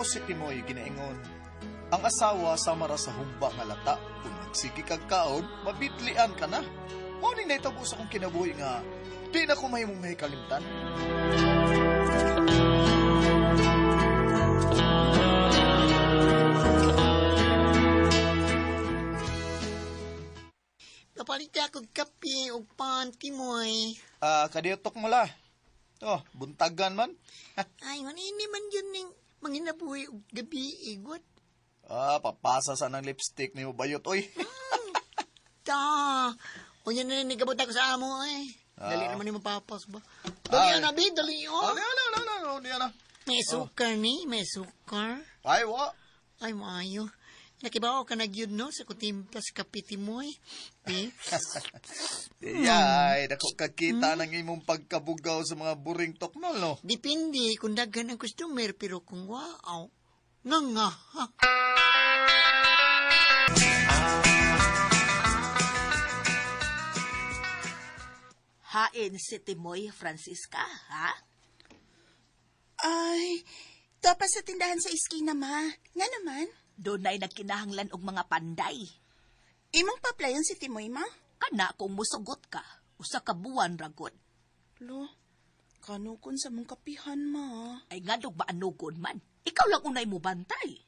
si Timoy ginaingon, ang asawa samara sa humba nga lata, kung nagsigi kag kaon, mabitlian ka na. Mao ni nahitabo sa kong kinabuhi nga, di na ko mahimong mahikalimtan. Kapalit ako kape o pan, Timoy. Kadiotok mo la. Oh, buntagan man. Ay, manini man yun ng manginabuhi o gabi, igot. Papasa sa ng lipstick ni mo bayot, oy. O yan na nagabot ako sa amo, eh. Dali naman yung mapapas ba? Dali na, Bi, dali, oh. Dali na. May sukar ni, may sukar. Ay, wa. Ay, maayo. Nakibaw ka na yun, no? Sa kutimplas kape, Timoy. Eh? Ay, dako kakita ng imong pagkabugaw sa mga buring toknol, no? Depende kung dagan ang customer, pero kung wow, nga, ha? Hain si Timoy Francisca, ha? Ay, pa sa tindahan sa iskina, ma. Nga naman. Doon ay nagkinahanglan og mga panday. Imong paplayan si Timoy, ma? Kana kung musugot ka, usa ka buwan ragod. Lo, kanukon sa mong kapihan, ma. Ay nga ba anugon man? Ikaw lang unay mo bantay.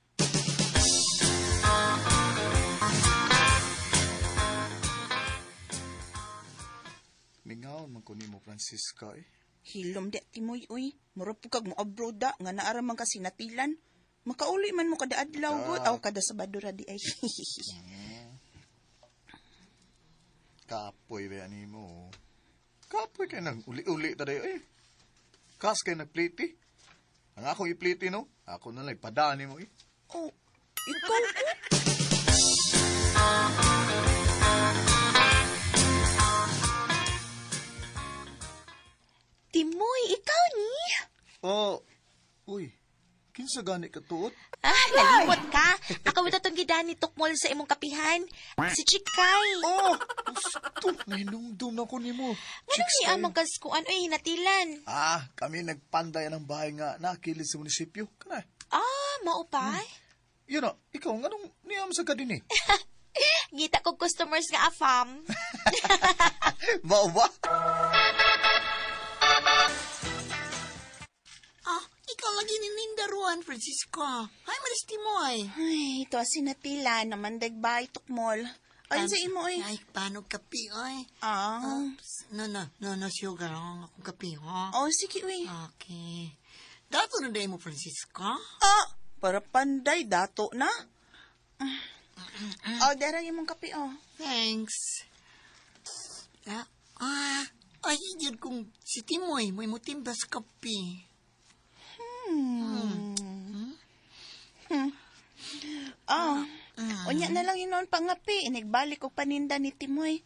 Mingaon man ko nimo Francisca, eh. Hilom de, Timoy, uy. Murap po kag mo abroad da, nga naaraman ka sinatilan. Makauli man mo kada adlaw, god. Aw, kada Sabado ra di ay. Kapoy ba yan mo? Kapoy kayo nang uli-uli tayo, eh. Kas kayo nagpliti. Ang akong ipliti, no? Ako na lang ipadaan mo, eh. Oh, ikaw, Timoy, ikaw ni? Oh, uy. Kinsa gani ka tuot? Nalimot ka. Ako mo itong gidani tukmol sa imong kapihan. Si Chikay. Oh, gusto. Nahinungdum na ko nimo. Anong ni amang kaskuan? Uy, hinatilan. Kami nagpanday ng bahay nga nakilid sa munisipyo. Kana. Maupay? Yun na, ikaw, anong niyam sa kadin, eh? Gita ko customers nga afam. Mao ba? Ikaw lagi ninindaruan, Francisco. Ay, malis Timoy. Ay, ito sinatila naman dagbay tukmol. Ayun sa imo, oy. Ay, paano kape, oy? No, sugar lang akong kape, ha? Oh, sige, uy. Okay. Dato na day mo, Francisco? Para panday, dato na. Dara yung mong kape, oh. Thanks. Ay, yun kung si Timoy, may mutimbas kape. Unya na lang yun noon pangapi. Inagbalik ko paninda ni Timoy.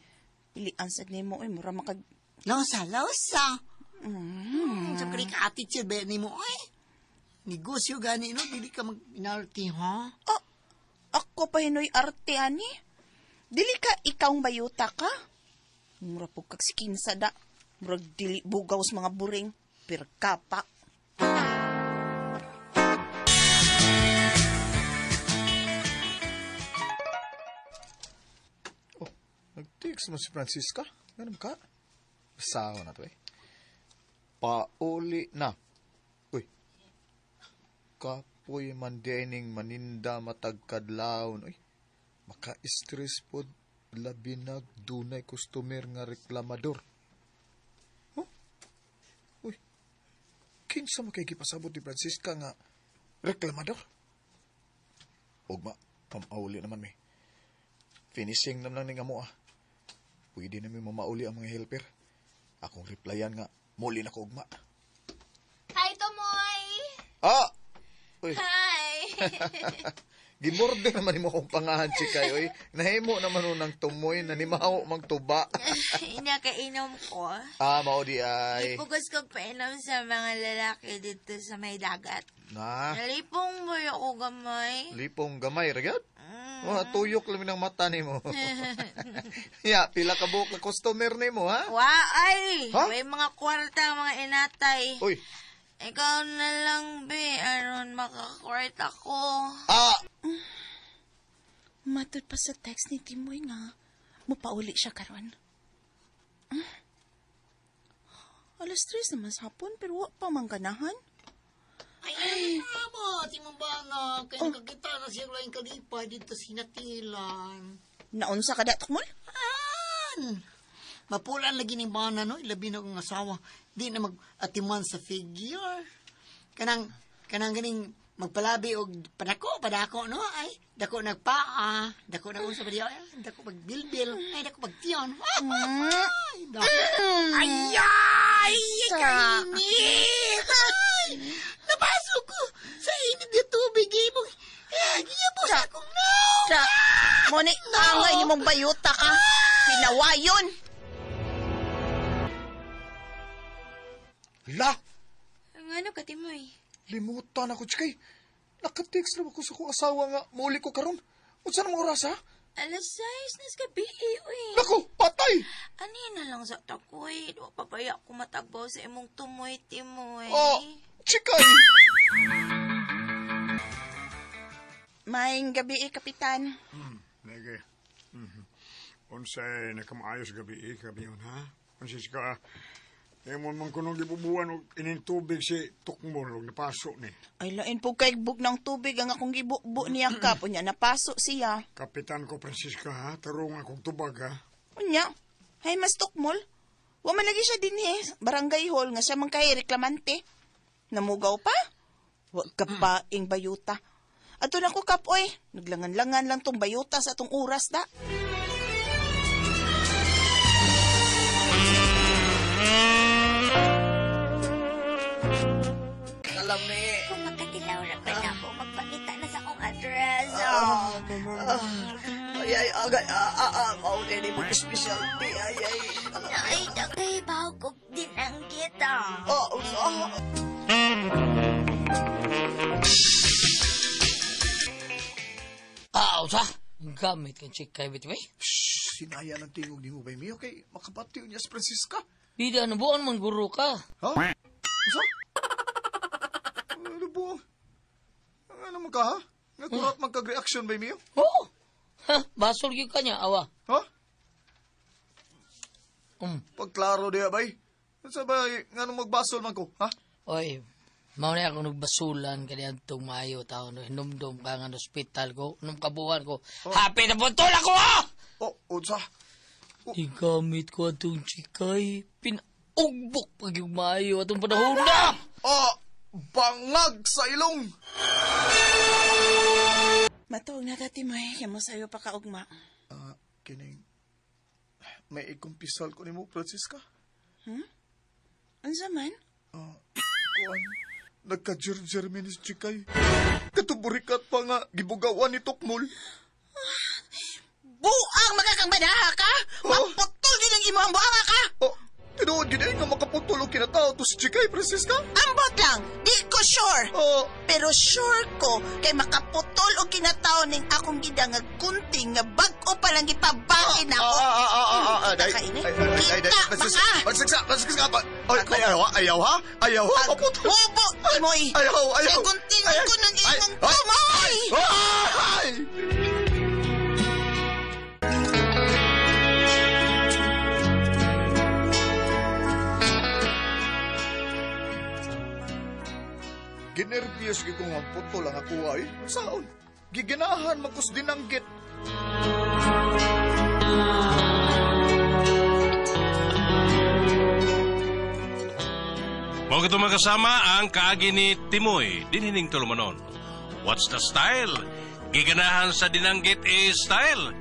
Pilian sa nimo, oy, mura makag... Lausa. Sa krik-attitude ba ni mo, oy? Negosyo gani, no? Dili ka mag-inarti, ha? Ako pa hinoy arte, ani. Dili ka ikaw bayuta ka? Mura po kag sikinsa da. Murag dili bugaw sa mga buring. Pirkapa. Nag-text mo si Francisca? Ganun ka? Basaho na to, eh. Pauli na. Uy. Kapoy mandening maninda matagkadlaon. Uy. Maka-stress po. Labi dunay customer nga reklamador. Oh? Uy. Kinsa makikipasabot ni Francisca nga reklamador? Ugma, pamauli naman may. Finishing naman lang ni nga mo, Pwede namin mamauli ang mga helper. Akong replyan nga, muli na ko ugma. Hi, Tomoy! Uy. Hi! Gimorde naman mo kong pangahan, Chikay. Uy, nahimo naman unang tumoy, nanimaw magtuba. Inakainom ko. Mao di ay. Ipugos ko painom sa mga lalaki dito sa may dagat. Na? Nalipong mo ako gamay. Lipong gamay, ragyat? Tuyok lang ng mata ni mo. Pila ka buok na customer ni mo, ha? Ay! Ha? May mga kwarta, mga inatay. Uy, Ikaw na lang, be. Aron makakwart ako. Matod pa sa text ni Timoy nga, mupauli siya karon. Alas 3 naman sa hapon, pero wa pa mangganahan. Ay, mama, timang banga. Kaya nakakita na siya laing kalipay dito sinatilan. Naunsa ka da, Tukmol? Mapulan lagi ni bana, no? Ilabi na akong asawa. Di na mag-atiman sa figure. Kanang ganing magpalabi o padako, no? Ay, dako nagpaa. Dako na kung sa badiyo. Dako magbilbil. Ay, dako magtiyon. Ay, dako. Ay, kainit. Ay, napasok ko sa init na tubig. Giyabos akong naw. Sa, moni, angay ni mong bayuta ka. Pinawayon. La! Ano ka, Timoy? Limutan ako, chikay. Nakatext na ako sa kong asawa nga. Mauli ko karon. Unsa na mga oras, ha? Alas 6 na sa gabi, uy. Naku, patay! Ani na lang sa takoy. Wa papaya ko matagbaw sa imong tumoy, Timoy. Chikay! Maing gabi, Kapitan. Nege. Unsay nakamaayos gabi yun, ha? Unsay ka, emon man kunong gibubuan o inintubig si Tukmol o napaso ni. Ay, lain po kay bug ng tubig ang akong gibubo niya kap. Unya, napaso siya. Kapitan ko, Francisca, ha? Tarong akong tubag, ha? Unya, hay mas Tukmol. Wa man lagi siya din barangay hall nga siya man kay reklamante. Namugaw pa? Wag ka pa ing bayuta. Ato na ko kap, oy. Naglangan-langan lang tong bayuta sa atong oras da. Alam ni. Kung magkatilaw na pa na ako, magpakita na sa akong address. Ay, agay, mauli ni mo specialty, ay. Ay, dagay, bahagog din ang kita. Usa? Gamit kang chikay bitway? Shhh! Sinaya ng tingog ni mo ba, Mio? Kay makabatiw niya sa Francisca. Bida, nabuan man guro ka. Ha? Usa? Ano po? Ano mo ka, ha? Nakurat magkag-reaction ba, Mio? Oo! Ha? Basol yung kanya, awa. Ha? Um. Pagklaro diya, bay. Sa bay, nga nung magbasol man ko, ha? Oy, mauna ako nagbasulan kanya itong maayo tao. Hinumdum ka nga ng hospital ko. Nung kabuhan ko, happy na putol ako, ha! Unsa? Igamit ko itong chikay. Pinugbok pag yung maayo atong panahon na! Bangag sa ilong! Matuog na dati mo kaya mo sa'yo pa kaugma. Kining, may ikumpisal ko ni mo, Francisca. Ansa man? Kuan, nagka-germinis chikay. Katuburikat pa nga, gibugawan ni Tukmol. Buang magkakangbadaha ka! Maputol din ang imong buanga ka! Tinuod gini nga makaputulog kinatao to si chikay, Francisca. Ambot lang! Di ko sure! Pero sure ko kay makaputol o kinataw ning akong gidangag kunting nga bag-o palang ipabahin ako. Francisca, ayaw ha? Kaputol. Hubo, Timoy! Ayaw. Kay kunting ko ng imong tumoy! Ginervyos gi ko nga putol ang ako ay. Saon? Giginahan magkus dinanggit. Mga ito magkasama ang kaagi ni Timoy, dinhining tulumanon. What's the style? Giganahan sa dinanggit is style.